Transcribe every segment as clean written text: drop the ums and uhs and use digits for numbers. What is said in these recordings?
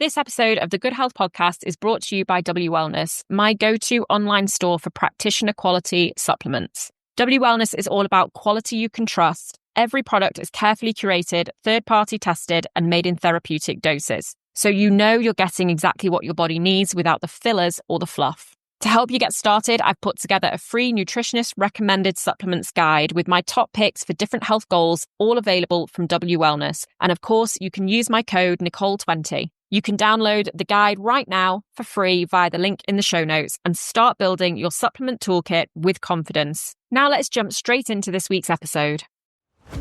This episode of the Goode Health Podcast is brought to you by W Wellness, my go-to online store for practitioner quality supplements. W Wellness is all about quality you can trust. Every product is carefully curated, third-party tested, and made in therapeutic doses. So you know you're getting exactly what your body needs without the fillers or the fluff. To help you get started, I've put together a free nutritionist recommended supplements guide with my top picks for different health goals, all available from W Wellness. And of course, you can use my code Nicole20. You can download the guide right now for free via the link in the show notes and start building your supplement toolkit with confidence. Now let's jump straight into this week's episode.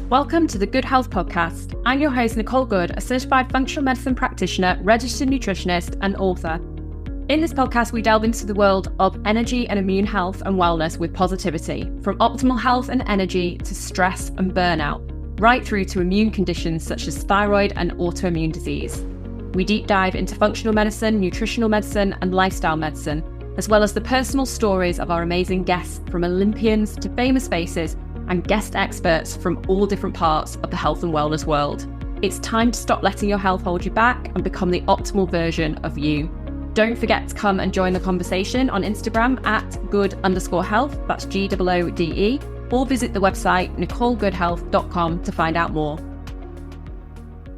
Welcome to the Goode Health Podcast. I'm your host, Nicole Goode, a certified functional medicine practitioner, registered nutritionist, and author. In this podcast, we delve into the world of energy and immune health and wellness with positivity, from optimal health and energy to stress and burnout, right through to immune conditions such as thyroid and autoimmune disease. We deep dive into functional medicine, nutritional medicine, and lifestyle medicine, as well as the personal stories of our amazing guests, from Olympians to famous faces and guest experts from all different parts of the health and wellness world. It's time to stop letting your health hold you back and become the optimal version of you. Don't forget to come and join the conversation on Instagram at Goode_health, that's Goode, or visit the website NicoleGoodeHealth.com to find out more.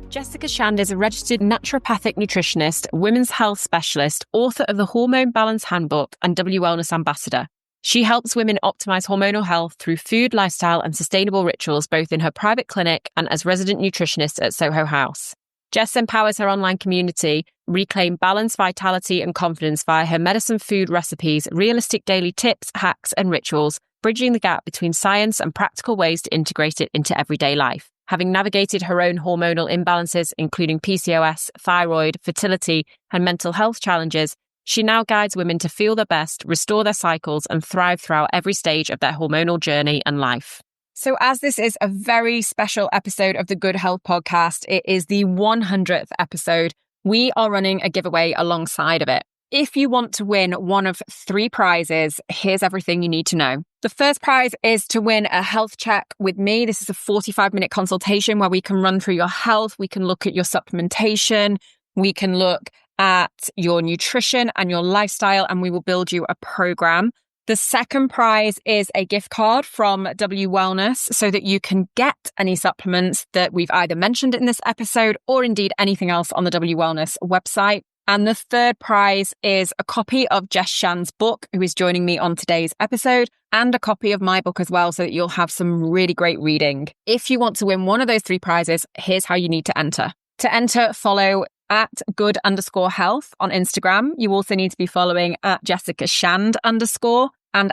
Jessica Shand is a registered naturopathic nutritionist, women's health specialist, author of the Hormone Balance Handbook, and W Wellness ambassador. She helps women optimize hormonal health through food, lifestyle, and sustainable rituals, both in her private clinic and as resident nutritionist at Soho House. Jess empowers her online community reclaim balance, vitality, and confidence via her medicine food recipes, realistic daily tips, hacks, and rituals, bridging the gap between science and practical ways to integrate it into everyday life. Having navigated her own hormonal imbalances, including PCOS, thyroid, fertility, and mental health challenges, she now guides women to feel their best, restore their cycles, and thrive throughout every stage of their hormonal journey and life. So as this is a very special episode of the Goode Health Podcast, it is the 100th episode, we are running a giveaway alongside of it. If you want to win one of 3 prizes, here's everything you need to know. The first prize is to win a health check with me. This is a 45-minute consultation where we can run through your health. We can look at your supplementation. We can look at your nutrition and your lifestyle, and we will build you a program. The second prize is a gift card from W Wellness so that you can get any supplements that we've either mentioned in this episode or indeed anything else on the W Wellness website. And the third prize is a copy of Jess Shand's book, who is joining me on today's episode, and a copy of my book as well, so that you'll have some really great reading. If you want to win one of those 3 prizes, here's how you need to enter. To enter, follow at Goode_health on Instagram. You also need to be following at Jessica Shand_ and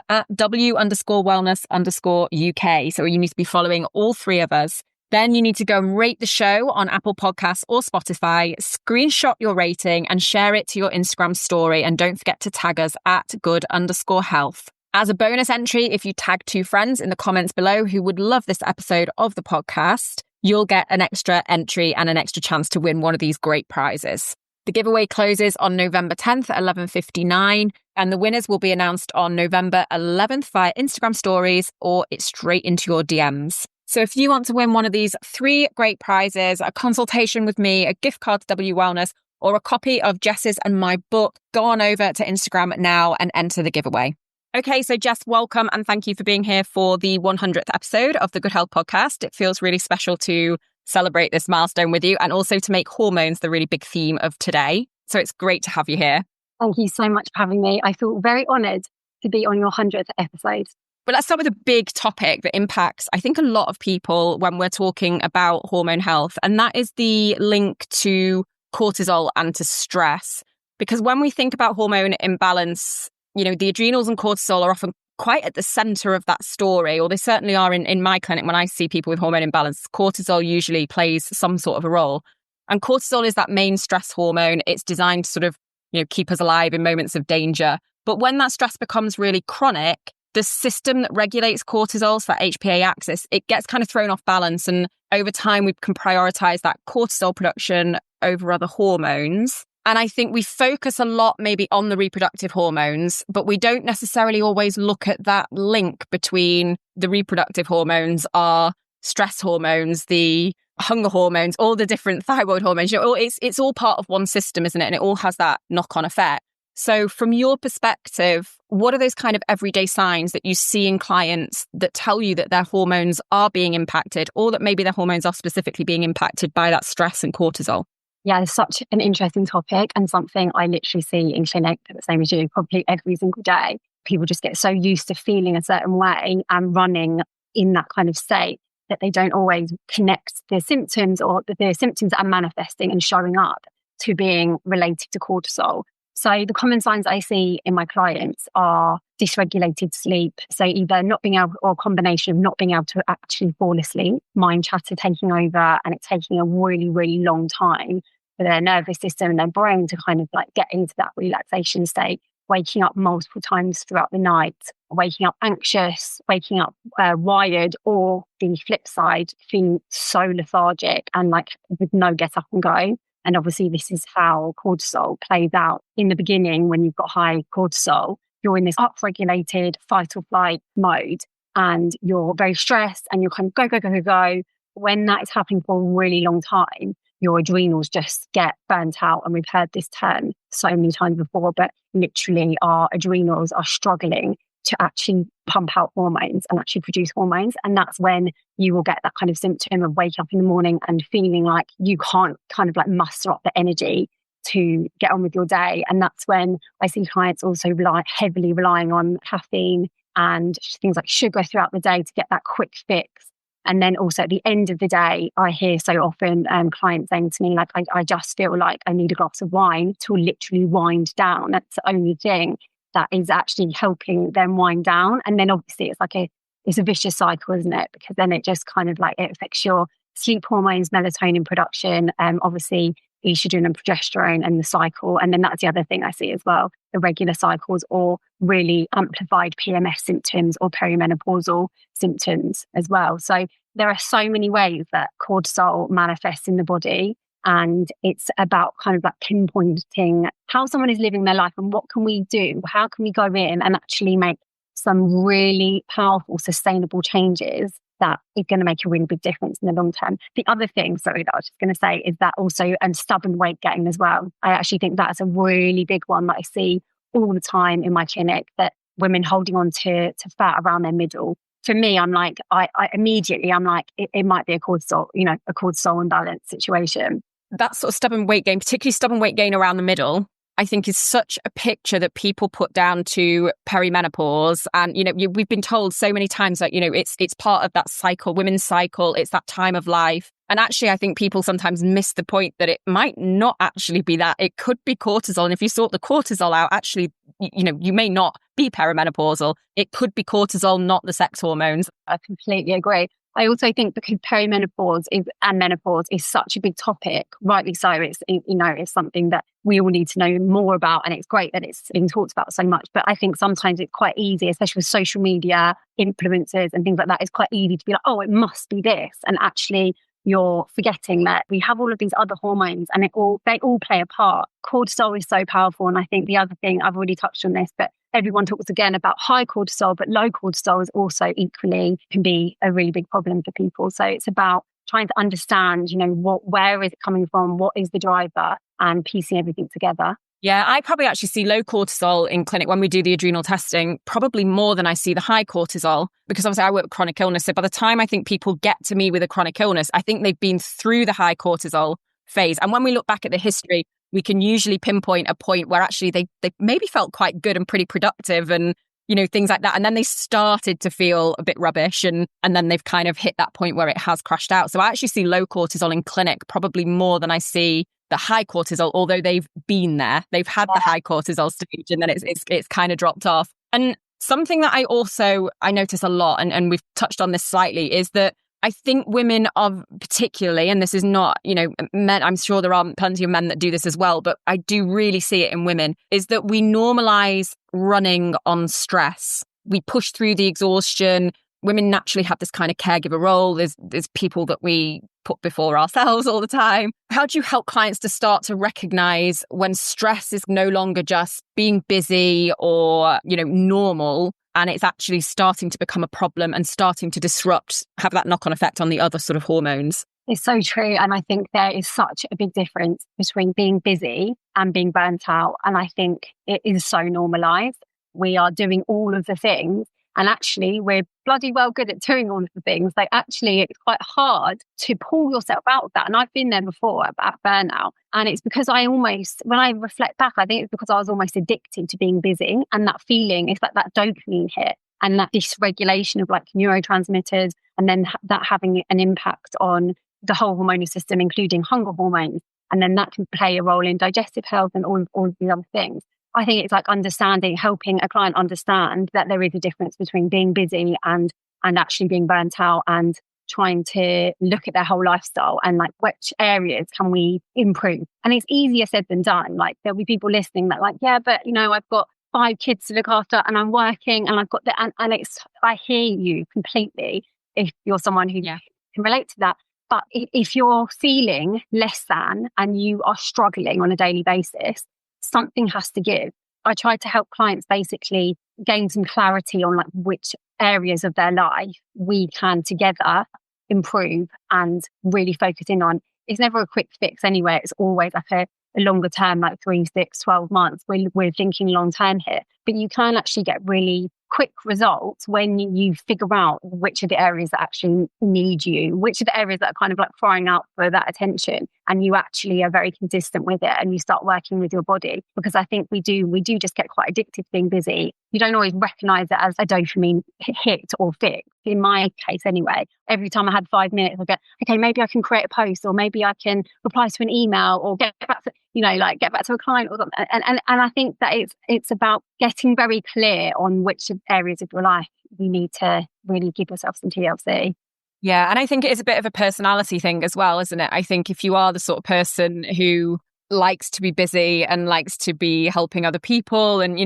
at W_wellness_UK. So you need to be following all 3 of us. Then you need to go and rate the show on Apple Podcasts or Spotify, screenshot your rating and share it to your Instagram story. And don't forget to tag us at Goode_health. As a bonus entry, if you tag 2 friends in the comments below who would love this episode of the podcast, you'll get an extra entry and an extra chance to win one of these great prizes. The giveaway closes on November 10th at 11:59, and the winners will be announced on November 11th via Instagram stories or it's straight into your DMs. So if you want to win one of these 3 great prizes, a consultation with me, a gift card to W Wellness, or a copy of Jess's and my book, go on over to Instagram now and enter the giveaway. Okay, so Jess, welcome and thank you for being here for the 100th episode of the Goode Health Podcast. It feels really special to celebrate this milestone with you and also to make hormones the really big theme of today. So it's great to have you here. Thank you so much for having me. I feel very honoured to be on your 100th episode. But let's start with a big topic that impacts, I think, a lot of people when we're talking about hormone health, and that is the link to cortisol and to stress. Because when we think about hormone imbalance, you know, the adrenals and cortisol are often quite at the center of that story, or they certainly are in my clinic when I see people with hormone imbalance. Cortisol usually plays some sort of a role. And cortisol is that main stress hormone. It's designed to sort of, you know, keep us alive in moments of danger. But when that stress becomes really chronic, the system that regulates cortisol, so that HPA axis, it gets kind of thrown off balance. And over time, we can prioritize that cortisol production over other hormones. And I think we focus a lot maybe on the reproductive hormones, but we don't necessarily always look at that link between the reproductive hormones, our stress hormones, the hunger hormones, all the different thyroid hormones. It's all part of one system, isn't it? And it all has that knock-on effect. So from your perspective, what are those kind of everyday signs that you see in clients that tell you that their hormones are being impacted, or that maybe their hormones are specifically being impacted by that stress and cortisol? Yeah, it's such an interesting topic and something I literally see in clinic, the same as you, probably every single day. People just get so used to feeling a certain way and running in that kind of state that they don't always connect their symptoms or the symptoms that are manifesting and showing up to being related to cortisol. So the common signs I see in my clients are dysregulated sleep. So either not being able, or a combination of not being able to actually fall asleep, mind chatter taking over, and it taking a really, really long time for their nervous system and their brain to kind of like get into that relaxation state, waking up multiple times throughout the night, waking up anxious, waking up wired, or the flip side, feeling so lethargic and like with no get up and go. And obviously, this is how cortisol plays out. In the beginning, when you've got high cortisol, you're in this upregulated fight or flight mode and you're very stressed and you're kind of go. When that is happening for a really long time, your adrenals just get burnt out. And we've heard this term so many times before, but literally our adrenals are struggling to actually pump out hormones and actually produce hormones. And that's when you will get that kind of symptom of waking up in the morning and feeling like you can't kind of like muster up the energy to get on with your day. And that's when I see clients also heavily relying on caffeine and things like sugar throughout the day to get that quick fix. And then also at the end of the day, I hear so often clients saying to me, like, I just feel like I need a glass of wine to literally wind down. That's the only thing that is actually helping them wind down. And then obviously it's a vicious cycle, isn't it? Because then it just kind of like, it affects your sleep hormones, melatonin production, obviously estrogen and progesterone and the cycle. And then that's the other thing I see as well, irregular cycles or really amplified PMS symptoms or perimenopausal symptoms as well. So there are so many ways that cortisol manifests in the body. And it's about kind of like pinpointing how someone is living their life and what can we do? How can we go in and actually make some really powerful, sustainable changes that is going to make a really big difference in the long term. The other thing, that I was just going to say is that also stubborn weight gain as well. I actually think that's a really big one that I see all the time in my clinic, that women holding on to fat around their middle. For me, I'm like, I immediately, I'm like, it might be a cortisol imbalance situation. That sort of stubborn weight gain, particularly stubborn weight gain around the middle, I think is such a picture that people put down to perimenopause. And, we've been told so many times that, it's part of that cycle, women's cycle. It's that time of life. And actually, I think people sometimes miss the point that it might not actually be that. It could be cortisol. And if you sort the cortisol out, actually, you may not be perimenopausal. It could be cortisol, not the sex hormones. I completely agree. I also think because perimenopause and menopause is such a big topic, rightly so, it's something that we all need to know more about, and it's great that it's being talked about so much. But I think sometimes it's quite easy, especially with social media, influencers and things like that, it's quite easy to be like, oh, it must be this. And actually you're forgetting that we have all of these other hormones and they all play a part. Cortisol is so powerful. And I think the other thing, I've already touched on this, but everyone talks again about high cortisol, but low cortisol is also equally can be a really big problem for people. So it's about trying to understand, where is it coming from? What is the driver? And piecing everything together. Yeah, I probably actually see low cortisol in clinic when we do the adrenal testing, probably more than I see the high cortisol, because obviously I work with chronic illness. So by the time I think people get to me with a chronic illness, I think they've been through the high cortisol phase. And when we look back at the history, we can usually pinpoint a point where actually they maybe felt quite good and pretty productive and, things like that. And then they started to feel a bit rubbish and then they've kind of hit that point where it has crashed out. So I actually see low cortisol in clinic probably more than I see the high cortisol, although they've been there. They've had the high cortisol stage and then it's kind of dropped off. And something that I notice a lot, and we've touched on this slightly, is that I think women are particularly, and this is not, men, I'm sure there are plenty of men that do this as well, but I do really see it in women, is that we normalize running on stress. We push through the exhaustion. Women naturally have this kind of caregiver role. There's people that we put before ourselves all the time. How do you help clients to start to recognize when stress is no longer just being busy or, normal, and it's actually starting to become a problem and starting to have that knock-on effect on the other sort of hormones? It's so true. And I think there is such a big difference between being busy and being burnt out. And I think it is so normalized. We are doing all of the things. And actually, we're bloody well good at doing all of the things. Like, actually, it's quite hard to pull yourself out of that. And I've been there before about burnout. And it's because when I reflect back, I think it's because I was almost addicted to being busy. And that feeling, it's like that dopamine hit and that dysregulation of like neurotransmitters, and then that having an impact on the whole hormonal system, including hunger hormones. And then that can play a role in digestive health and all of the other things. I think it's like helping a client understand that there is a difference between being busy and actually being burnt out, and trying to look at their whole lifestyle and like which areas can we improve. And it's easier said than done. Like, there'll be people listening that like, yeah, but I've got 5 kids to look after and I'm working and I've got and it's, I hear you completely if you're someone who can relate to that. But if you're feeling less than and you are struggling on a daily basis, something has to give. I try to help clients basically gain some clarity on like which areas of their life we can together improve and really focus in on. It's never a quick fix anyway. It's always like a longer term, like 3, 6, 12 months. We're thinking long term here, but you can actually get really quick results when you figure out which are the areas that actually need you, which are the areas that are kind of like crying out for that attention, and you actually are very consistent with it and you start working with your body. Because I think we do just get quite addicted to being busy. You don't always recognize it as a dopamine hit or fix. In my case anyway, every time I had 5 minutes, I go, okay, maybe I can create a post, or maybe I can reply to an email, or get back to, get back to a client or something. And I think that it's about getting very clear on which areas of your life you need to really give yourself some TLC. Yeah. And I think it is a bit of a personality thing as well, isn't it? I think if you are the sort of person who likes to be busy and likes to be helping other people, and,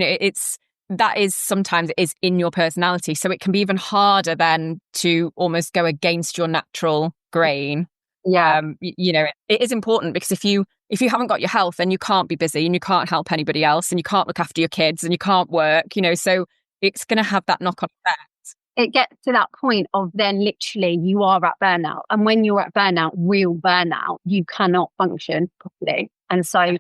that is sometimes it is in your personality. So it can be even harder then to almost go against your natural grain. Yeah. It is important, because if you haven't got your health, then you can't be busy and you can't help anybody else and you can't look after your kids and you can't work, so it's going to have that knock-on effect. It gets to that point of then literally you are at burnout. And when you're at burnout, real burnout, you cannot function properly. And so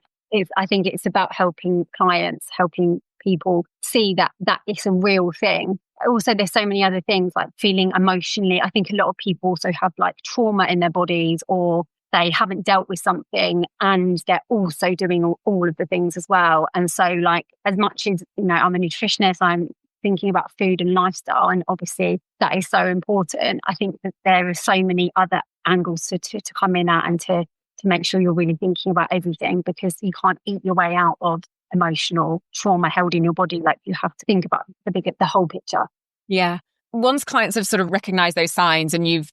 I think it's about helping clients, helping people see that it's a real thing. Also, there's so many other things like feeling emotionally. I think a lot of people also have like trauma in their bodies, or they haven't dealt with something and they're also doing all of the things as well. And so like, as much as, I'm a nutritionist, I'm thinking about food and lifestyle, and obviously that is so important. I think that there are so many other angles to come in at, and to make sure you're really thinking about everything, because you can't eat your way out of emotional trauma held in your body. Like, you have to think about the whole picture. Yeah. Once clients have sort of recognized those signs and you've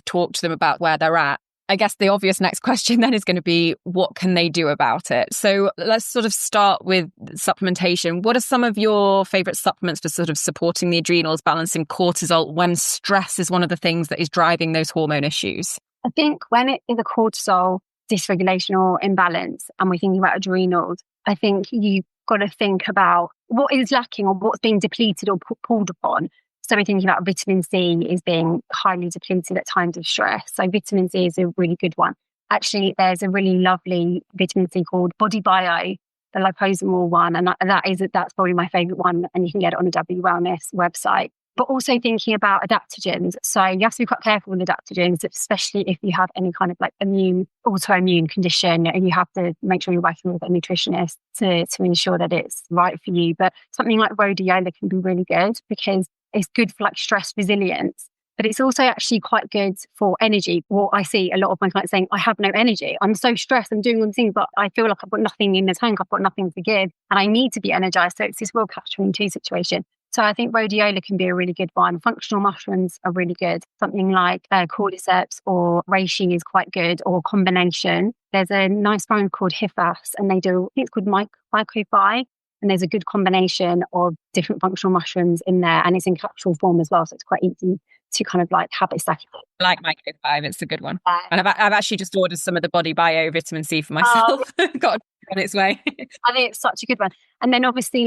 talked to them about where they're at, I guess the obvious next question then is going to be, what can they do about it? So let's sort of start with supplementation. What are some of your favorite supplements for sort of supporting the adrenals, balancing cortisol when stress is one of the things that is driving those hormone issues? I think when it is a cortisol dysregulation or imbalance, and we're thinking about adrenals, I think you've got to think about what is lacking or what's being depleted or pulled upon. So we're thinking about vitamin C is being highly depleted at times of stress. So vitamin C is a really good one. Actually, there's a really lovely vitamin C called Body Bio, the liposomal one. And that's probably my favorite one. And you can get it on the W Wellness website. But also thinking about adaptogens. So you have to be quite careful with adaptogens, especially if you have any kind of like autoimmune condition, and you have to make sure you're working with a nutritionist to ensure that it's right for you. But something like rhodiola can be really good, because it's good for like stress resilience, but it's also actually quite good for energy. Well, I see a lot of my clients saying, I have no energy. I'm so stressed. I'm doing all the things, but I feel like I've got nothing in the tank. I've got nothing to give and I need to be energized. So it's this real catch-22 situation. So I think rhodiola can be a really good one. Functional mushrooms are really good. Something like cordyceps or reishi is quite good, or combination. There's a nice brand called Hifas, and I think it's called Mycofi. And there's a good combination of different functional mushrooms in there, and it's in capsule form as well. So it's quite easy to kind of like habit stack. I like Mycofi, it's a good one. And I've actually just ordered some of the Body Bio vitamin C for myself. Got on its way. I think it's such a good one. And then obviously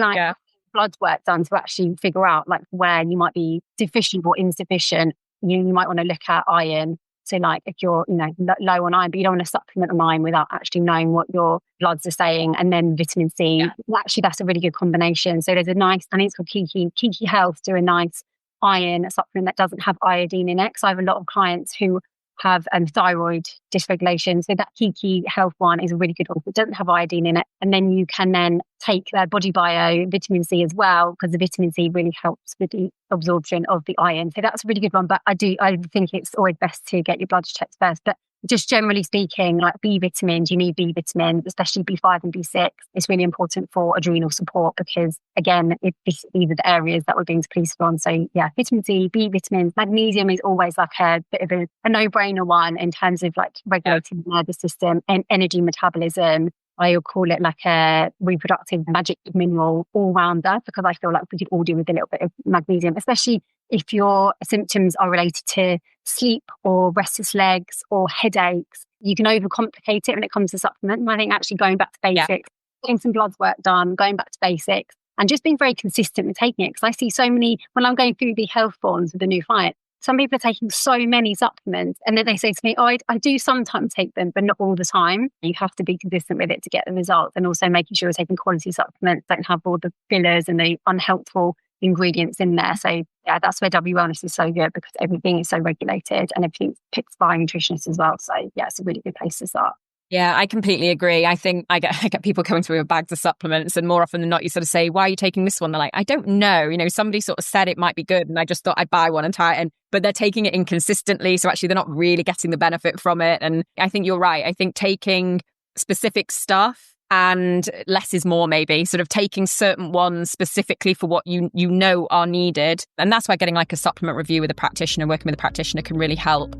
blood work done to actually figure out like where you might be deficient or insufficient. You might want to look at iron, So like if you're, low on iron, but you don't want to supplement on iron without actually knowing what your bloods are saying. And then vitamin C, actually that's a really good combination. So there's a nice, I think it's called Goode Health, do a nice iron supplement that doesn't have iodine in it. Because I have a lot of clients who have thyroid dysregulation. So that Goode Health one is a really good one. It doesn't have iodine in it. And then you can then take their body bio vitamin C as well, because the vitamin C really helps with the absorption of the iron. So that's a really good one. But I think it's always best to get your blood checked first. But just generally speaking, like B vitamins, you need B vitamins, especially B5 and B6. It's really important for adrenal support because, again, these are the areas that we're being depleted on. So yeah, vitamin C, B vitamins, magnesium is always like a bit of a no-brainer one in terms of like regulating the nervous system and energy metabolism. I call it like a reproductive magic mineral all-rounder, because I feel like we could all do with a little bit of magnesium, especially if your symptoms are related to sleep or restless legs or headaches. You can overcomplicate it when it comes to supplement. And I think actually going back to basics, getting some blood work done, going back to basics, and just being very consistent with taking it. Because I see so many, when I'm going through the health forms with a new client, some people are taking so many supplements and then they say to me, I do sometimes take them, but not all the time. You have to be consistent with it to get the results, and also making sure you're taking quality supplements, don't have all the fillers and the unhelpful ingredients in there. So yeah, that's where W Wellness is so good, because everything is so regulated and everything's picked by nutritionists as well. So yeah, it's a really good place to start. Yeah, I completely agree. I think I get people coming through with bags of supplements, and more often than not, you sort of say, why are you taking this one? They're like, I don't know. Somebody sort of said it might be good, and I just thought I'd buy one and try it. But they're taking it inconsistently. So actually, they're not really getting the benefit from it. And I think you're right. I think taking specific stuff and less is more, maybe sort of taking certain ones specifically for what you know are needed. And that's why getting like a supplement review with a practitioner, working with a practitioner, can really help.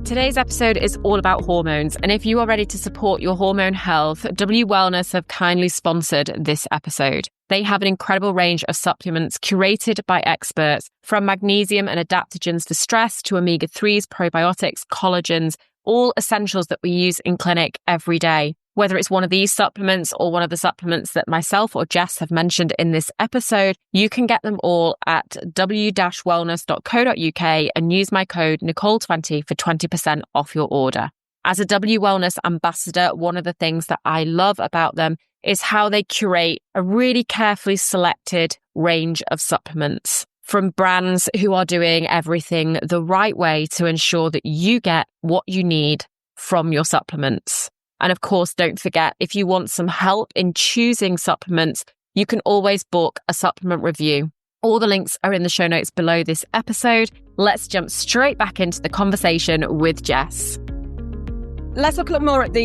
Today's episode is all about hormones, and if you are ready to support your hormone health, W Wellness have kindly sponsored this episode. They have an incredible range of supplements curated by experts, from magnesium and adaptogens for stress to omega-3s, probiotics, collagens, all essentials that we use in clinic every day. Whether it's one of these supplements or one of the supplements that myself or Jess have mentioned in this episode, you can get them all at w-wellness.co.uk and use my code Nicole20 for 20% off your order. As a W Wellness ambassador, one of the things that I love about them is how they curate a really carefully selected range of supplements from brands who are doing everything the right way to ensure that you get what you need from your supplements. And of course, don't forget, if you want some help in choosing supplements, you can always book a supplement review. All the links are in the show notes below this episode. Let's jump straight back into the conversation with Jess. Let's look a little more at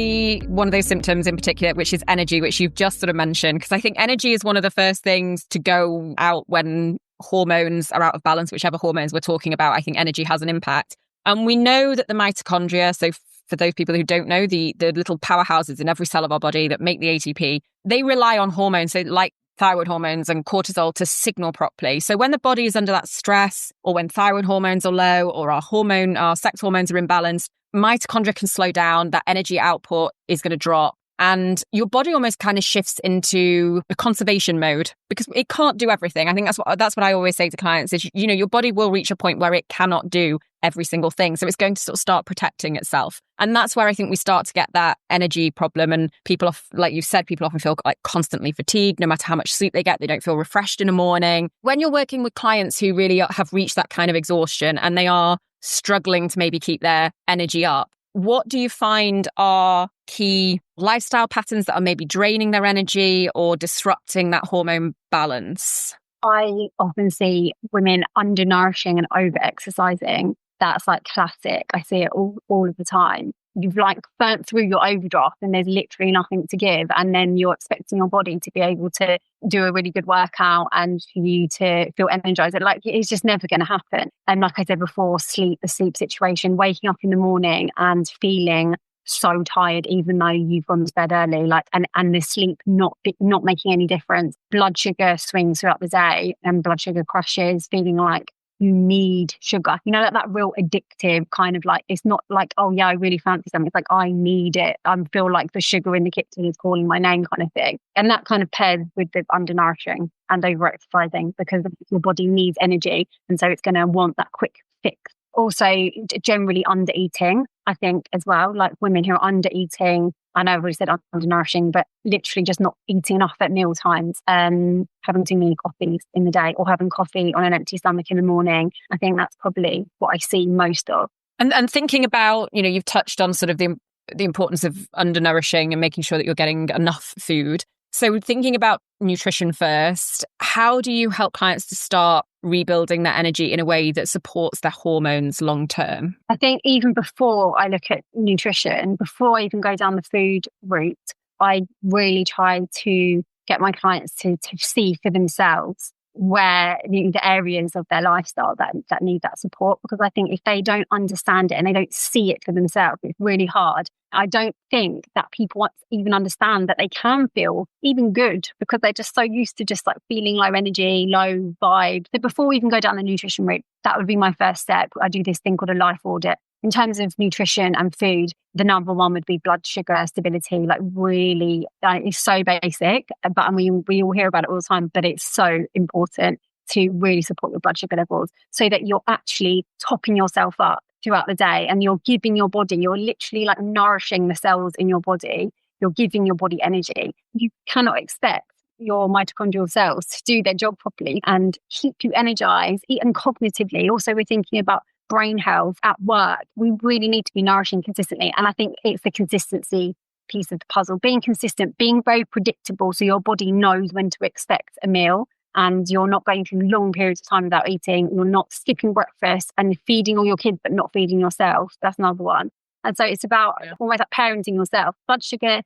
one of those symptoms in particular, which is energy, which you've just sort of mentioned, because I think energy is one of the first things to go out when hormones are out of balance, whichever hormones we're talking about. I think energy has an impact. And we know that the mitochondria, so for those people who don't know, the little powerhouses in every cell of our body that make the ATP, they rely on hormones, so like thyroid hormones and cortisol, to signal properly. So when the body is under that stress, or when thyroid hormones are low, or our sex hormones are imbalanced, mitochondria can slow down, that energy output is going to drop. And your body almost kind of shifts into a conservation mode because it can't do everything. I think that's what I always say to clients is, your body will reach a point where it cannot do every single thing. So it's going to sort of start protecting itself. And that's where I think we start to get that energy problem. And people, like you said, people often feel like constantly fatigued. No matter how much sleep they get, they don't feel refreshed in the morning. When you're working with clients who really have reached that kind of exhaustion and they are struggling to maybe keep their energy up, what do you find are key lifestyle patterns that are maybe draining their energy or disrupting that hormone balance? I often see women undernourishing and over-exercising. That's like classic. I see it all of the time. You've like burnt through your overdraft and there's literally nothing to give. And then you're expecting your body to be able to do a really good workout and for you to feel energized. Like, it's just never going to happen. And like I said before, the sleep situation, waking up in the morning and feeling so tired, even though you've gone to bed early, and the sleep not making any difference. Blood sugar swings throughout the day and blood sugar crashes, feeling like you need sugar, like that real addictive kind of, like, it's not like, oh yeah, I really fancy something. It's like, I need it. I feel like the sugar in the kitchen is calling my name kind of thing. And that kind of pairs with the undernourishing and over exercising, because your body needs energy. And so it's going to want that quick fix Also, generally under eating, I think as well, like women who are under eating. I know I've already said undernourishing, but literally just not eating enough at meal times, having too many coffees in the day, or having coffee on an empty stomach in the morning. I think that's probably what I see most of. And thinking about, you've touched on sort of the importance of undernourishing and making sure that you're getting enough food. So thinking about nutrition first, how do you help clients to start rebuilding their energy in a way that supports their hormones long term? I think even before I look at nutrition, before I even go down the food route, I really try to get my clients to see for themselves where the areas of their lifestyle that need that support. Because I think if they don't understand it and they don't see it for themselves, it's really hard. I don't think that people even understand that they can feel even good, because they're just so used to just like feeling low energy, low vibe. So before we even go down the nutrition route, that would be my first step. I do this thing called a life audit. In terms of nutrition and food, the number one would be blood sugar stability. Like really, it's so basic, but we all hear about it all the time, but it's so important to really support your blood sugar levels so that you're actually topping yourself up throughout the day, and you're giving your body, you're literally like nourishing the cells in your body. You're giving your body energy. You cannot expect your mitochondrial cells to do their job properly and keep you energized, and cognitively. Also, we're thinking about brain health at work. We really need to be nourishing consistently. And I think it's the consistency piece of the puzzle, being consistent, being very predictable, so your body knows when to expect a meal. And you're not going through long periods of time without eating. You're not skipping breakfast and feeding all your kids, but not feeding yourself. That's another one. And so it's about almost like parenting yourself. Blood sugar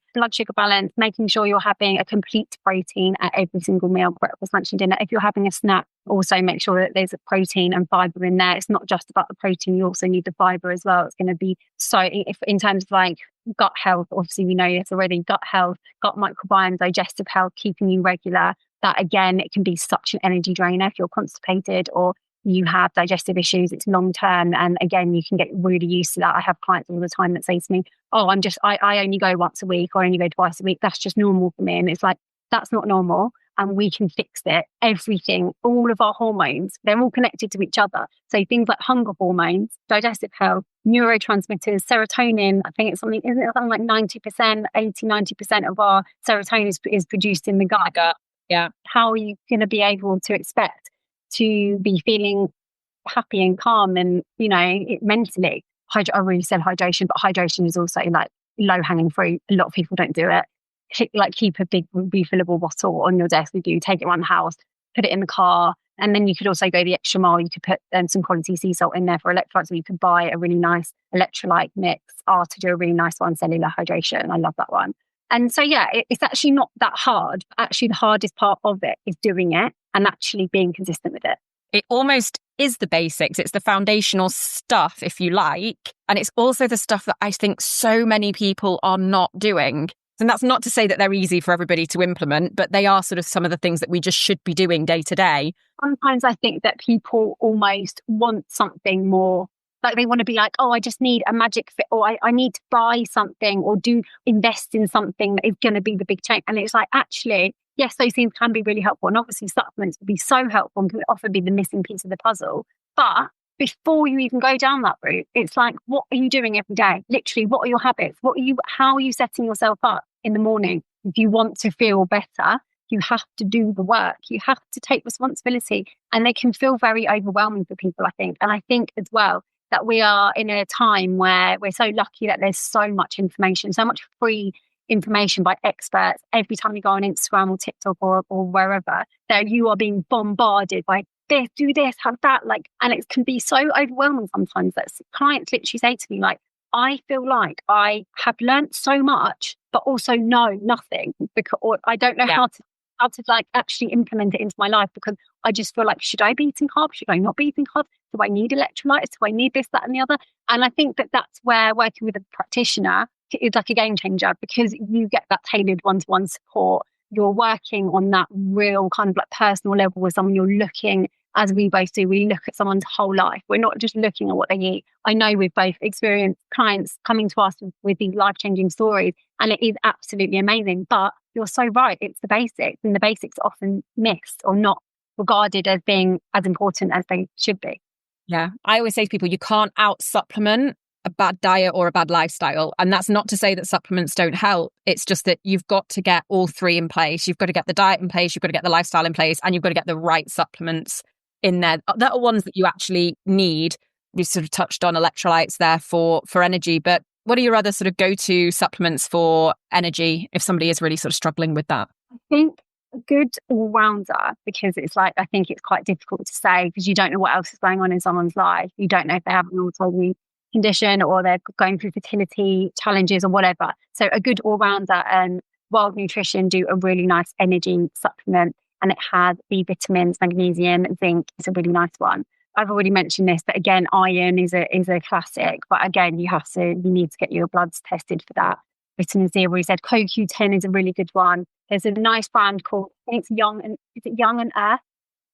balance, making sure you're having a complete protein at every single meal, breakfast, lunch and dinner. If you're having a snack, also make sure that there's a protein and fiber in there. It's not just about the protein. You also need the fiber as well. It's going to be so, if in terms of like gut health, obviously we know this already, gut health, gut microbiome, digestive health, keeping you regular. That again, it can be such an energy drainer if you're constipated or you have digestive issues. It's long term, and again, you can get really used to that. I have clients all the time that say to me, "Oh, I only go once a week, or I only go twice a week. That's just normal for me." And it's like, that's not normal, and we can fix it. Everything, all of our hormones, they're all connected to each other. So things like hunger hormones, digestive health, neurotransmitters, serotonin. I think it's something, isn't it something like 90% of our serotonin is produced in the gut. Yeah. How are you going to be able to expect to be feeling happy and calm and, mentally? I really said hydration, but hydration is also like low hanging fruit. A lot of people don't do it. Keep a big refillable bottle on your desk with you, take it around the house, put it in the car. And then you could also go the extra mile. You could put some quality sea salt in there for electrolytes, or you could buy a really nice electrolyte mix. To do a really nice one, Cellular hydration. I love that one. And so, it's actually not that hard. Actually, the hardest part of it is doing it and actually being consistent with it. It almost is the basics. It's the foundational stuff, if you like. And it's also the stuff that I think so many people are not doing. And that's not to say that they're easy for everybody to implement, but they are sort of some of the things that we just should be doing day to day. Sometimes I think that people almost want something more. Like they want to be like, oh, I just need a magic fit, or I need to buy something or invest in something that is going to be the big change. And it's like, actually, yes, those things can be really helpful. And obviously supplements would be so helpful and could often be the missing piece of the puzzle. But before you even go down that route, it's like, what are you doing every day? Literally, what are your habits? How are you setting yourself up in the morning? If you want to feel better, you have to do the work. You have to take responsibility. And they can feel very overwhelming for people, I think. And I think as well, that we are in a time where we're so lucky that there's so much information, so much free information by experts. Every time you go on Instagram or TikTok or wherever, that you are being bombarded by this, do this, have that. And it can be so overwhelming sometimes that clients literally say to me, like, I feel like I have learned so much, but also know nothing, or I don't know how to actually implement it into my life, because I just feel like, should I be eating carbs? Should I not be eating carbs? Do I need electrolytes? Do I need this, that, and the other? And I think that that's where working with a practitioner is like a game changer, because you get that tailored one-to-one support. You're working on that real kind of like personal level with someone. You're looking, as we both do, we look at someone's whole life. We're not just looking at what they eat. I know we've both experienced clients coming to us with these life-changing stories, and it is absolutely amazing. But you're so right, it's the basics, and the basics are often missed or not regarded as being as important as they should be. Yeah. I always say to people, you can't out supplement a bad diet or a bad lifestyle. And that's not to say that supplements don't help. It's just that you've got to get all three in place. You've got to get the diet in place, you've got to get the lifestyle in place, and you've got to get the right supplements in there. That are ones that you actually need. We sort of touched on electrolytes there for energy, but what are your other sort of go-to supplements for energy if somebody is really sort of struggling with that? I think a good all-rounder, because it's like, I think it's quite difficult to say because you don't know what else is going on in someone's life. You don't know if they have an autoimmune condition or they're going through fertility challenges or whatever. So a good all-rounder, Wild Nutrition do a really nice energy supplement, and it has B vitamins, magnesium, zinc. It's a really nice one. I've already mentioned this, but again, iron is a classic. But again, you need to get your bloods tested for that. Vitamin C, we said CoQ10 is a really good one. There's a nice brand called, I think it's Young and Earth?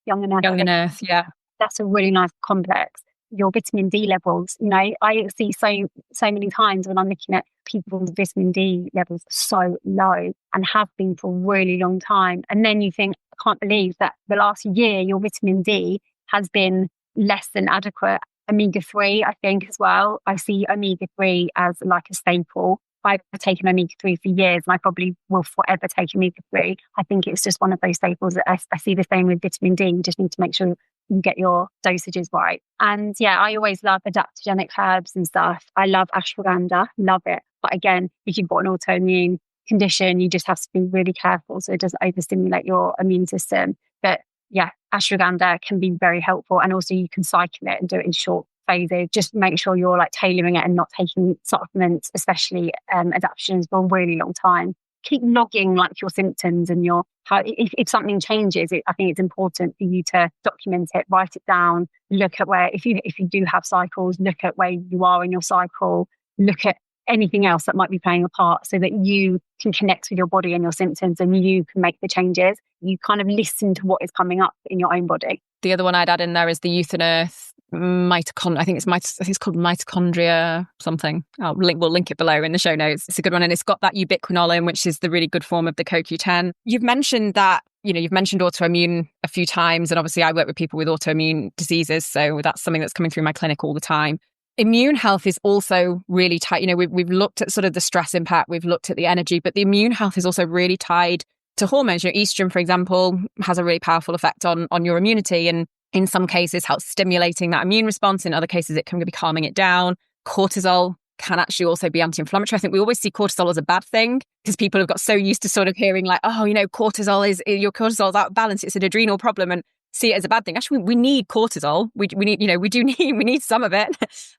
Young and Earth, yeah. That's a really nice complex. Your vitamin D levels, I see so many times when I'm looking at people's vitamin D levels so low and have been for a really long time. And then you think, I can't believe that the last year your vitamin D has been less than adequate. Omega-3, I think, as well. I see omega-3 as like a staple. I've taken omega-3 for years, and I probably will forever take omega-3. I think it's just one of those staples that I see the same with vitamin D. You just need to make sure you get your dosages right. And yeah, I always love adaptogenic herbs and stuff. I love ashwagandha, love it. But again, if you've got an autoimmune condition, you just have to be really careful so it doesn't overstimulate your immune system. But yeah, ashwagandha can be very helpful, and also you can cycle it and do it in short phases. Just make sure you're like tailoring it and not taking supplements, especially adaptogens, for a really long time. Keep logging like your symptoms and your if something changes. I think it's important for you to document it, write it down, look at where if you do have cycles, look at where you are in your cycle, look at anything else that might be playing a part, so that you can connect with your body and your symptoms, and you can make the changes. You kind of listen to what is coming up in your own body. The other one I'd add in there is the Youth and Earth mitochondria. I think it's called mitochondria something. We'll link it below in the show notes. It's a good one, and it's got that ubiquinol, which is the really good form of the CoQ10. You've mentioned that, you've mentioned autoimmune a few times, and obviously I work with people with autoimmune diseases, so that's something that's coming through my clinic all the time. Immune health is also really tight. We've looked at sort of the stress impact, we've looked at the energy, but the immune health is also really tied to hormones. Estrogen, for example, has a really powerful effect on your immunity, and in some cases helps stimulating that immune response. In other cases, it can be calming it down. Cortisol can actually also be anti-inflammatory. I think we always see cortisol as a bad thing because people have got so used to sort of hearing like, oh, cortisol's out of balance, it's an adrenal problem, and see it as a bad thing. Actually, we need cortisol. We need some of it.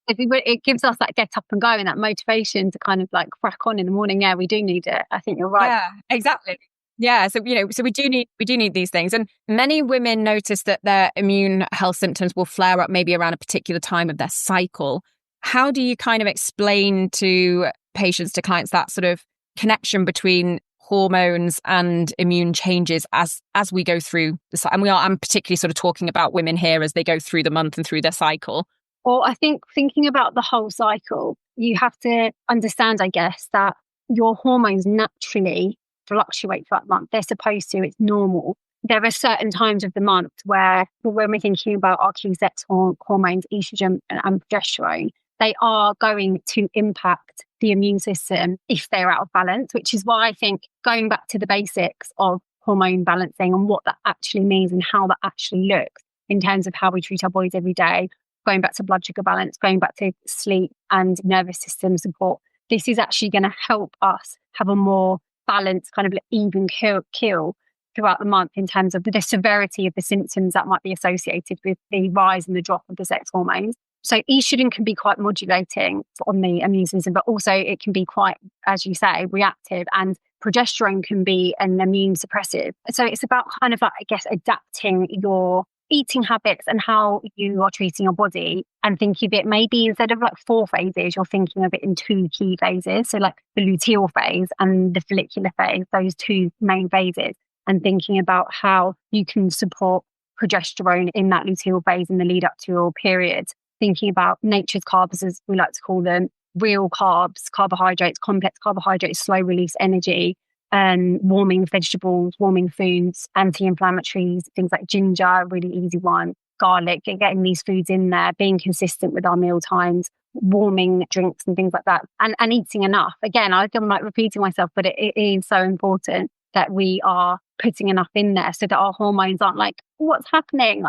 It gives us that get up and go and that motivation to kind of like crack on in the morning. Yeah, we do need it. I think you're right. Yeah, exactly. Yeah, so we do need these things. And many women notice that their immune health symptoms will flare up maybe around a particular time of their cycle. How do you kind of explain to patients, to clients, that sort of connection between hormones and immune changes as we go through the cycle? And I'm particularly sort of talking about women here as they go through the month and through their cycle. Well, I think thinking about the whole cycle, you have to understand, I guess, that your hormones naturally fluctuate throughout the month. They're supposed to, it's normal. There are certain times of the month where when we're thinking about our key sex hormones, estrogen and progesterone, they are going to impact the immune system if they're out of balance, which is why I think going back to the basics of hormone balancing and what that actually means and how that actually looks in terms of how we treat our bodies every day, going back to blood sugar balance, going back to sleep and nervous system support, this is actually going to help us have a more balanced kind of even keel throughout the month in terms of the severity of the symptoms that might be associated with the rise and the drop of the sex hormones. So estrogen can be quite modulating on the immune system, but also it can be quite, as you say, reactive, and progesterone can be an immune suppressive. So it's about kind of like, I guess, adapting your eating habits and how you are treating your body, and thinking of it maybe instead of like 4 phases, you're thinking of it in 2 key phases. So like the luteal phase and the follicular phase, those 2 main phases, and thinking about how you can support progesterone in that luteal phase in the lead up to your period. Thinking about nature's carbs, as we like to call them, real carbs, carbohydrates, complex carbohydrates, slow release energy, warming vegetables, warming foods, anti-inflammatories, things like ginger, really easy one. garlic, getting these foods in there, being consistent with our meal times, warming drinks and things like that, and eating enough. Again, I'm like repeating myself, but it is so important that we are putting enough in there so that our hormones aren't like, what's happening?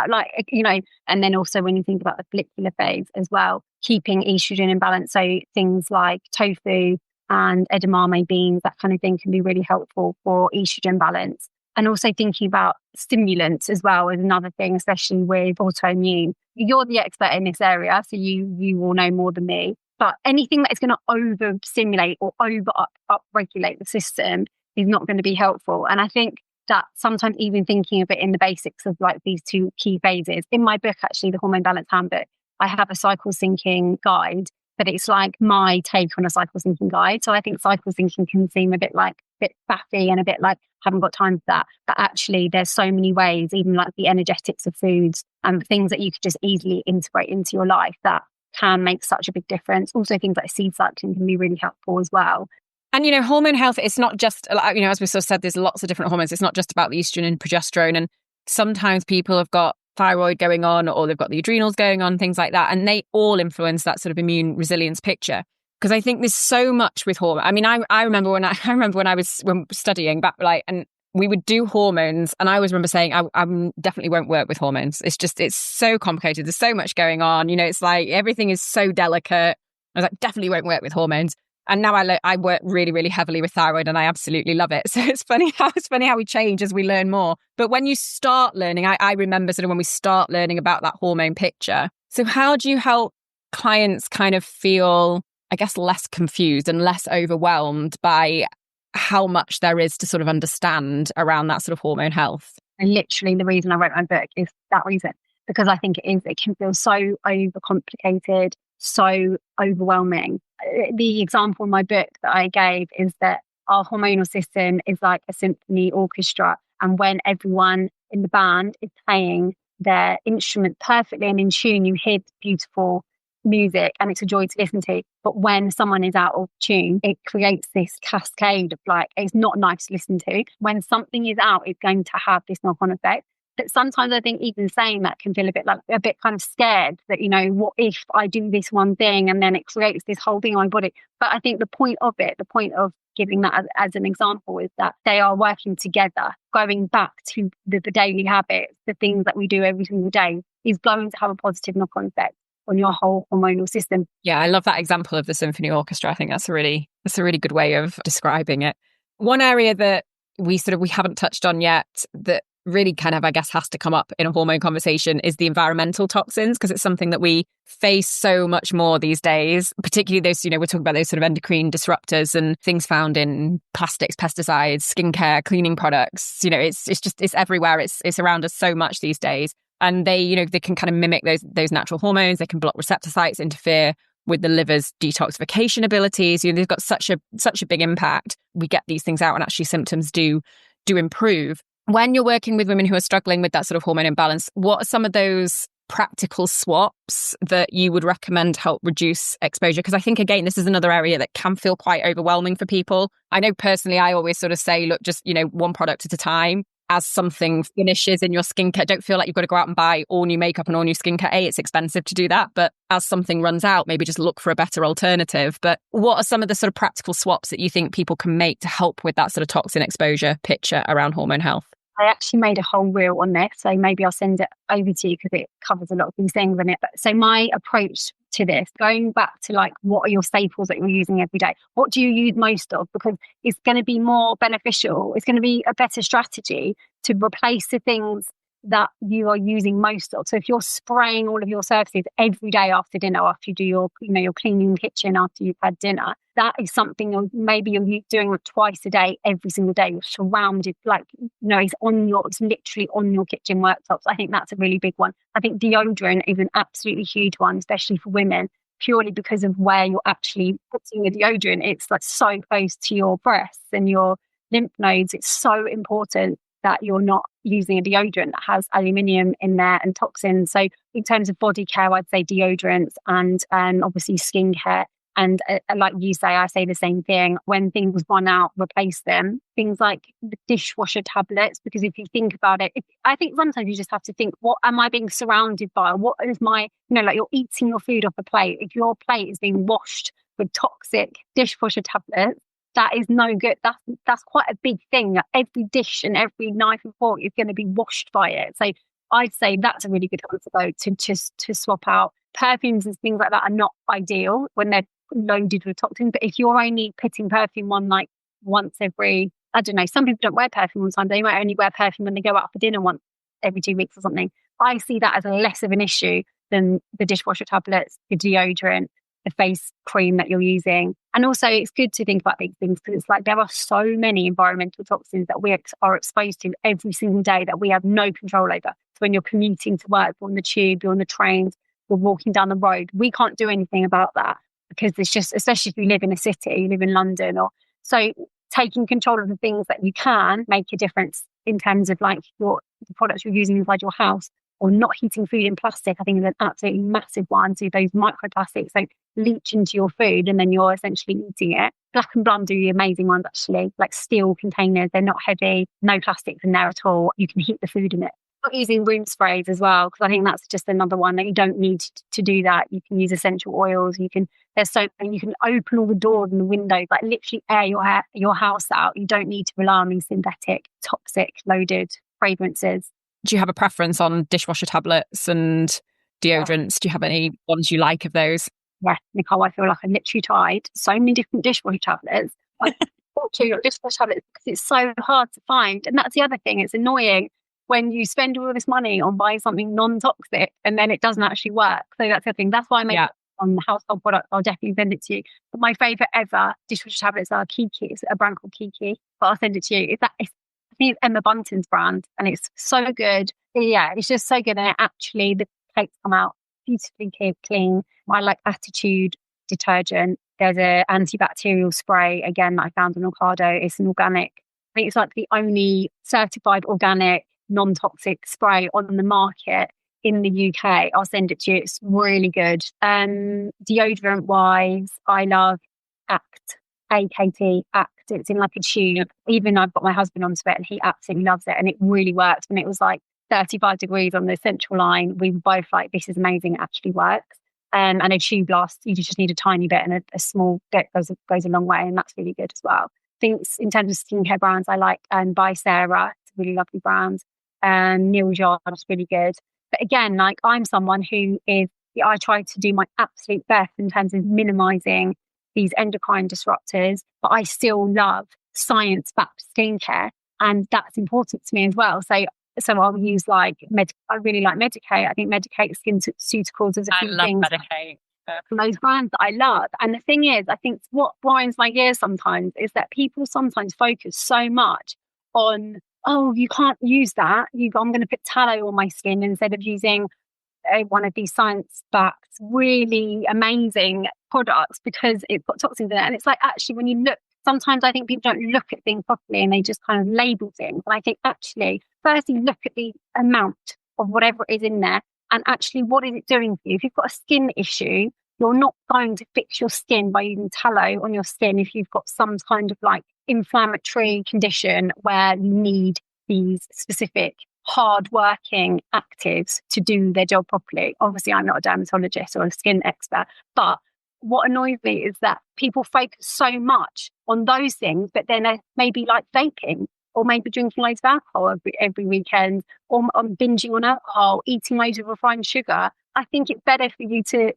And then also when you think about the follicular phase as well, keeping estrogen in balance. So things like tofu and edamame beans, that kind of thing can be really helpful for estrogen balance. And also thinking about stimulants as well is another thing, especially with autoimmune. You're the expert in this area, so you will know more than me. But anything that is going to overstimulate or upregulate the system is not going to be helpful. And I think that sometimes even thinking of it in the basics of like these two key phases. In my book, actually, the Hormone Balance Handbook, I have a cycle syncing guide, but it's like my take on a cycle syncing guide. So I think cycle syncing can seem a bit faffy and a bit like, haven't got time for that. But actually there's so many ways, even like the energetics of foods and things that you could just easily integrate into your life that can make such a big difference. Also things like seed cycling can be really helpful as well. And, hormone health, it's not just, as we sort of said, there's lots of different hormones. It's not just about the estrogen and progesterone. And sometimes people have got thyroid going on or they've got the adrenals going on, things like that. And they all influence that sort of immune resilience picture. Because I think there's so much with hormone. I mean, I remember when I was studying back, and we would do hormones, and I always remember saying, I definitely won't work with hormones. It's so complicated. There's so much going on. It's like everything is so delicate. I was like, definitely won't work with hormones. And now I work really, really heavily with thyroid, and I absolutely love it. So it's funny how we change as we learn more. But when you start learning, I remember sort of when we start learning about that hormone picture. So how do you help clients kind of feel, I guess, less confused and less overwhelmed by how much there is to sort of understand around that sort of hormone health? And literally the reason I wrote my book is that reason, because I think it can feel so overcomplicated, so overwhelming. The example in my book that I gave is that our hormonal system is like a symphony orchestra. And when everyone in the band is playing their instrument perfectly and in tune, you hear beautiful music and it's a joy to listen to. But when someone is out of tune, it creates this cascade of it's not nice to listen to. When something is out, it's going to have this knock-on effect. But sometimes I think even saying that can feel a bit kind of scared that, what if I do this one thing and then it creates this whole thing on my body. But I think the point of giving that as an example is that they are working together, going back to the daily habits, the things that we do every single day is going to have a positive knock-on effect on your whole hormonal system. Yeah, I love that example of the symphony orchestra. I think that's a really good way of describing it. One area that we haven't touched on yet that really kind of, I guess, has to come up in a hormone conversation is the environmental toxins, because it's something that we face so much more these days, particularly those, we're talking about those sort of endocrine disruptors and things found in plastics, pesticides, skincare, cleaning products. It's everywhere. It's around us so much these days. And they can kind of mimic those natural hormones. They can block receptor sites, interfere with the liver's detoxification abilities. They've got such a big impact. We get these things out and actually symptoms do improve. When you're working with women who are struggling with that sort of hormone imbalance, what are some of those practical swaps that you would recommend to help reduce exposure? Because I think, again, this is another area that can feel quite overwhelming for people. I know personally, I always sort of say, look, just, one product at a time. As something finishes in your skincare, don't feel like you've got to go out and buy all new makeup and all new skincare. It's expensive to do that. But as something runs out, maybe just look for a better alternative. But what are some of the sort of practical swaps that you think people can make to help with that sort of toxin exposure picture around hormone health? I actually made a whole reel on this, so maybe I'll send it over to you because it covers a lot of these things in it. But so my approach to this, going back to what are your staples that you're using every day? What do you use most of? Because it's going to be more beneficial. It's going to be a better strategy to replace the things that you are using most of. So if you're spraying all of your surfaces every day after dinner, after you do your cleaning the kitchen after you've had dinner, that is something maybe you're doing twice a day, every single day. You're surrounded, it's literally on your kitchen worktops. I think that's a really big one. I think deodorant is an absolutely huge one, especially for women, purely because of where you're actually putting the deodorant. It's so close to your breasts and your lymph nodes. It's so important that you're not using a deodorant that has aluminium in there and toxins. So in terms of body care, I'd say deodorants and obviously skincare. And like you say, I say the same thing. When things run out, replace them. Things like the dishwasher tablets, because if you think about it, I think sometimes you just have to think, what am I being surrounded by? What is my, like you're eating your food off a plate. If your plate is being washed with toxic dishwasher tablets, that is no good. That's quite a big thing. Every dish and every knife and fork is going to be washed by it. So I'd say that's a really good antidote to swap out. Perfumes and things like that are not ideal when they're loaded with toxins. But if you're only putting perfume on like once every, I don't know, some people don't wear perfume all the time. They might only wear perfume when they go out for dinner once every 2 weeks or something. I see that as less of an issue than the dishwasher tablets, the deodorant, the face cream that you're using. And also it's good to think about these things because it's like there are so many environmental toxins that we are exposed to every single day that we have no control over. So when you're commuting to work, you're on the tube, you're on the trains, you're walking down the road, we can't do anything about that because it's just, especially if you live in a city, you live in London, or so taking control of the things that you can make a difference in terms of like the products you're using inside your house, or not heating food in plastic, I think is an absolutely massive one. So those microplastics don't leach into your food and then you're essentially eating it. Black and Blonde do the amazing ones actually, like steel containers. They're not heavy, no plastics in there at all. You can heat the food in it. Not using room sprays as well, because I think that's just another one that you don't need to do that. You can use essential oils. You can open all the doors and the windows, like literally air your house out. You don't need to rely on these synthetic, toxic, loaded fragrances. Do you have a preference on dishwasher tablets and deodorants? Do you have any ones you like of those? Yeah, Nicole, I feel like I literally tried so many different dishwasher tablets. I bought 2 dishwasher tablets because it's so hard to find. And that's the other thing. It's annoying when you spend all this money on buying something non-toxic and then it doesn't actually work. So that's the thing. That's why I make on household products. I'll definitely send it to you. But my favourite ever dishwasher tablets are Kiki. It's a brand called Kiki, but I'll send it to you. I think it's Emma Bunton's brand, and it's so good. Yeah, it's just so good. And the plates come out beautifully clean. I like Attitude detergent. There's an antibacterial spray, again, that I found on Ocado. It's an organic. I think it's like the only certified organic, non-toxic spray on the market in the UK. I'll send it to you. It's really good. Deodorant-wise, I love ACT. AKT, ACT. It's in like a tube. Even I've got my husband onto it and he absolutely loves it, and it really works. When it was like 35 degrees on the central line, we were both like, this is amazing, it actually works. And a tube lasts, you just need a tiny bit, and a small bit goes a long way, and that's really good as well. I think in terms of skincare brands, I like By Sarah. It's a really lovely brand. Neil John is really good. But again, like I'm someone I try to do my absolute best in terms of minimizing these endocrine disruptors, but I still love science-backed skincare, and that's important to me as well. So I'll use like I really like Medicate. I think Medicate SkinCeuticals. There's a few things from those brands that I love. And the thing is, I think what grinds my gears sometimes is that people sometimes focus so much on, oh, you can't use that. I'm going to put tallow on my skin instead of using one of these science-backed, really amazing products because it's got toxins in it. And it's like, actually, when you look, sometimes I think people don't look at things properly and they just kind of label things. And I think actually, firstly, look at the amount of whatever is in there and actually what is it doing for you. If you've got a skin issue, you're not going to fix your skin by using tallow on your skin if you've got some kind of like inflammatory condition where you need these specific hard-working actives to do their job properly. Obviously, I'm not a dermatologist or a skin expert, but what annoys me is that people focus so much on those things, but then they're maybe like vaping or maybe drinking loads of alcohol every weekend, or binging on alcohol, eating loads of refined sugar. I think it's better for you to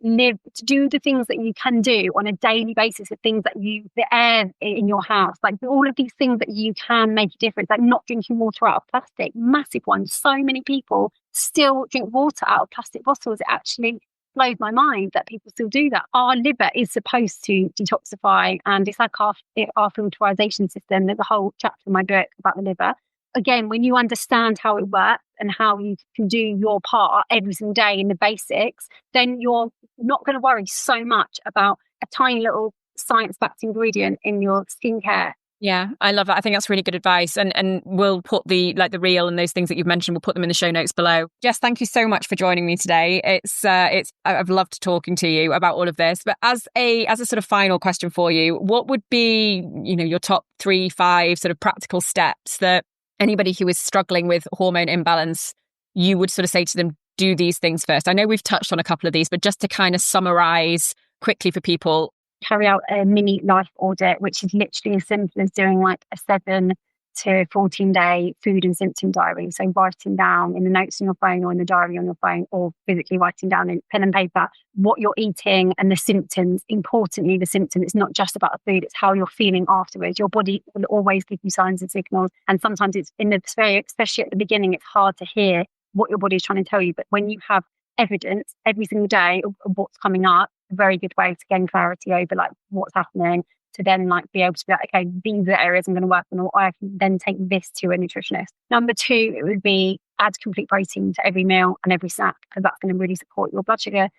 do the things that you can do on a daily basis, the things that the air in your house, like all of these things that you can make a difference, like not drinking water out of plastic, massive one. So many people still drink water out of plastic bottles. It actually blows my mind that people still do that. Our liver is supposed to detoxify, and it's like our filterization system. There's a whole chapter in my book about the liver. Again, when you understand how it works and how you can do your part every single day in the basics, then you're not going to worry so much about a tiny little science-backed ingredient in your skincare Yeah, I love that. I think that's really good advice. And we'll put the reel and those things that you've mentioned, we'll put them in the show notes below. Jess, thank you so much for joining me today. I've loved talking to you about all of this. But as a sort of final question for you, what would be, your top 3-5 sort of practical steps that anybody who is struggling with hormone imbalance, you would sort of say to them, do these things first? I know we've touched on a couple of these, but just to kind of summarize quickly for people. Carry out a mini life audit, which is literally as simple as doing like a 7 to 14 day food and symptom diary. So writing down in the notes on your phone or in the diary on your phone, or physically writing down in pen and paper what you're eating and the symptoms. Importantly, the symptom, it's not just about the food, it's how you're feeling afterwards. Your body will always give you signs and signals. And sometimes it's especially at the beginning, it's hard to hear what your body is trying to tell you. But when you have evidence every single day of what's coming up, a very good way to gain clarity over like what's happening, to then like be able to be like, okay, these are the areas I'm going to work on, or I can then take this to a nutritionist. Number 2, it would be add complete protein to every meal and every snack, because that's going to really support your blood sugar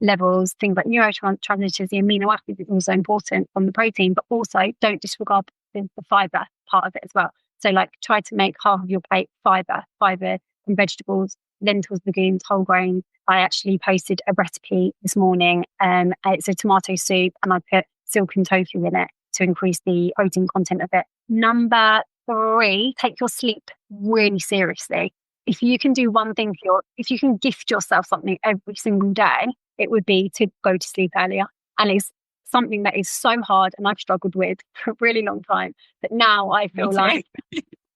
levels. Things like neurotransmitters, the amino acids is also important from the protein, but also don't disregard the fiber part of it as well. So like try to make half of your plate fiber from vegetables, lentils, legumes, whole grains. I actually posted a recipe this morning. It's a tomato soup and I put silken tofu in it to increase the protein content of it. Number 3, take your sleep really seriously. If you can do one thing if you can gift yourself something every single day, it would be to go to sleep earlier. And it's something that is so hard and I've struggled with for a really long time. But now I feel like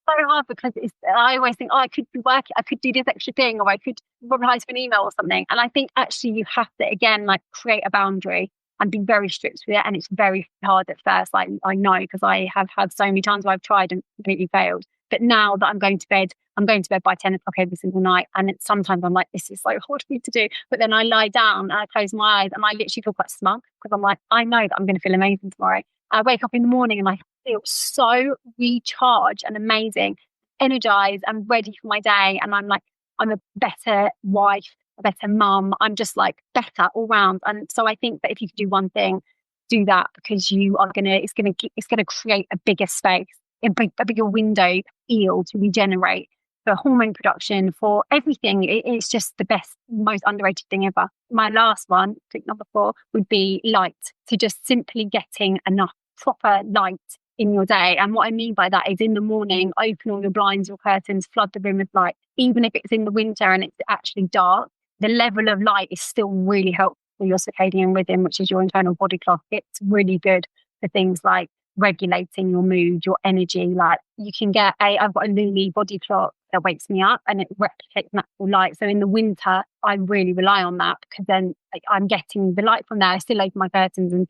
so hard, because I always think, I could be working, I could do this extra thing, or I could reply to an email or something. And I think actually you have to, again, like create a boundary and be very strict with it. And it's very hard at first. Like I know, because I have had so many times where I've tried and completely failed. But now that I'm going to bed by 10 o'clock every single night. And sometimes I'm like, this is so hard for me to do. But then I lie down and I close my eyes and I literally feel quite smug, because I'm like, I know that I'm going to feel amazing tomorrow. I wake up in the morning and I feel so recharged and amazing, energized and ready for my day. And I'm like, I'm a better wife, a better mum. I'm just like better all round. And so I think that if you can do one thing, do that, because it's going to create a bigger space, a bigger window field to regenerate for hormone production, for everything. It's just the best, most underrated thing ever. My last one, click number 4, would be light. So just simply getting enough proper light in your day. And what I mean by that is in the morning, open all your blinds, your curtains, flood the room with light. Even if it's in the winter and it's actually dark, the level of light is still really helpful for your circadian rhythm, which is your internal body clock. It's really good for things like regulating your mood, your energy. Like you can get I've got a Lumi body clock that wakes me up and it replicates natural light. So in the winter, I really rely on that, because then I'm getting the light from there. I still open my curtains and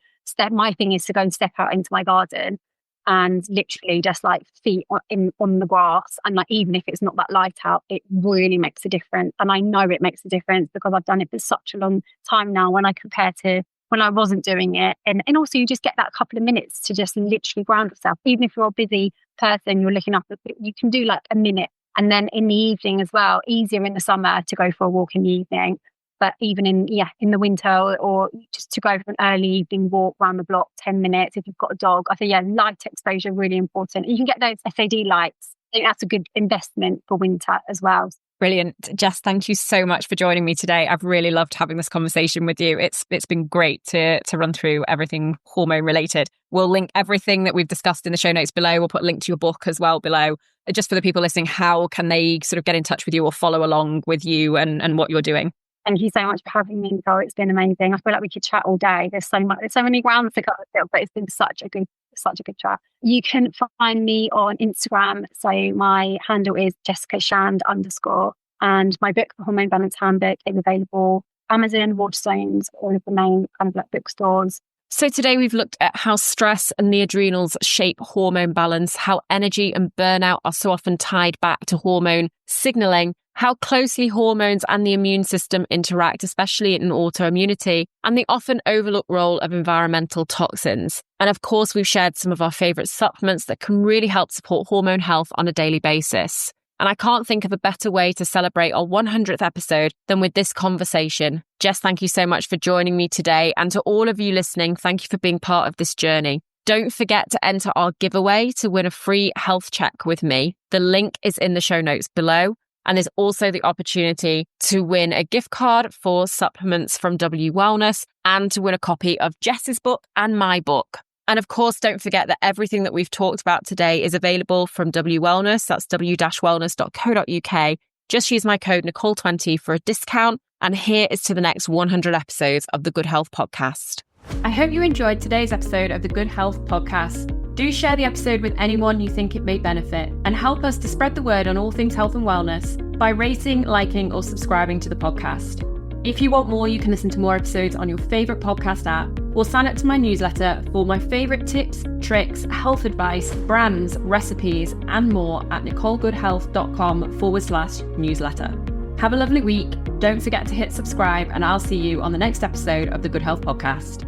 my thing is to go and step out into my garden and literally just like feet on the grass. And like, even if it's not that light out, it really makes a difference. And I know it makes a difference because I've done it for such a long time now, when I compare to when I wasn't doing it. And also you just get that couple of minutes to just literally ground yourself. Even if you're a busy person, you're looking up, you can do like a minute. And then in the evening as well, easier in the summer to go for a walk in the evening. But even in the winter, or just to go for an early evening walk around the block, 10 minutes if you've got a dog. I think, light exposure, really important. You can get those SAD lights. I think that's a good investment for winter as well. Brilliant. Jess, thank you so much for joining me today. I've really loved having this conversation with you. It's been great to run through everything hormone related. We'll link everything that we've discussed in the show notes below. We'll put a link to your book as well below. Just for the people listening, how can they sort of get in touch with you or follow along with you and what you're doing? Thank you so much for having me, Nicole. It's been amazing. I feel like we could chat all day. There's so many grounds to cover still, but it's been such a good chat. You can find me on Instagram. So my handle is JessicaShand_. And my book, the Hormone Balance Handbook, is available Amazon, Waterstones, all of the main kind of like bookstores. So today we've looked at how stress and the adrenals shape hormone balance, how energy and burnout are so often tied back to hormone signaling, how closely hormones and the immune system interact, especially in autoimmunity, and the often overlooked role of environmental toxins. And of course, we've shared some of our favourite supplements that can really help support hormone health on a daily basis. And I can't think of a better way to celebrate our 100th episode than with this conversation. Jess, thank you so much for joining me today. And to all of you listening, thank you for being part of this journey. Don't forget to enter our giveaway to win a free health check with me. The link is in the show notes below. And there's also the opportunity to win a gift card for supplements from W Wellness and to win a copy of Jess's book and my book. And of course, don't forget that everything that we've talked about today is available from W Wellness. That's w-wellness.co.uk. Just use my code Nicole20 for a discount. And here is to the next 100 episodes of the Goode Health Podcast. I hope you enjoyed today's episode of the Goode Health Podcast. Do share the episode with anyone you think it may benefit and help us to spread the word on all things health and wellness by rating, liking, or subscribing to the podcast. If you want more, you can listen to more episodes on your favourite podcast app or sign up to my newsletter for my favourite tips, tricks, health advice, brands, recipes, and more at nicolegoodehealth.com/newsletter. Have a lovely week. Don't forget to hit subscribe, and I'll see you on the next episode of the Goode Health Podcast.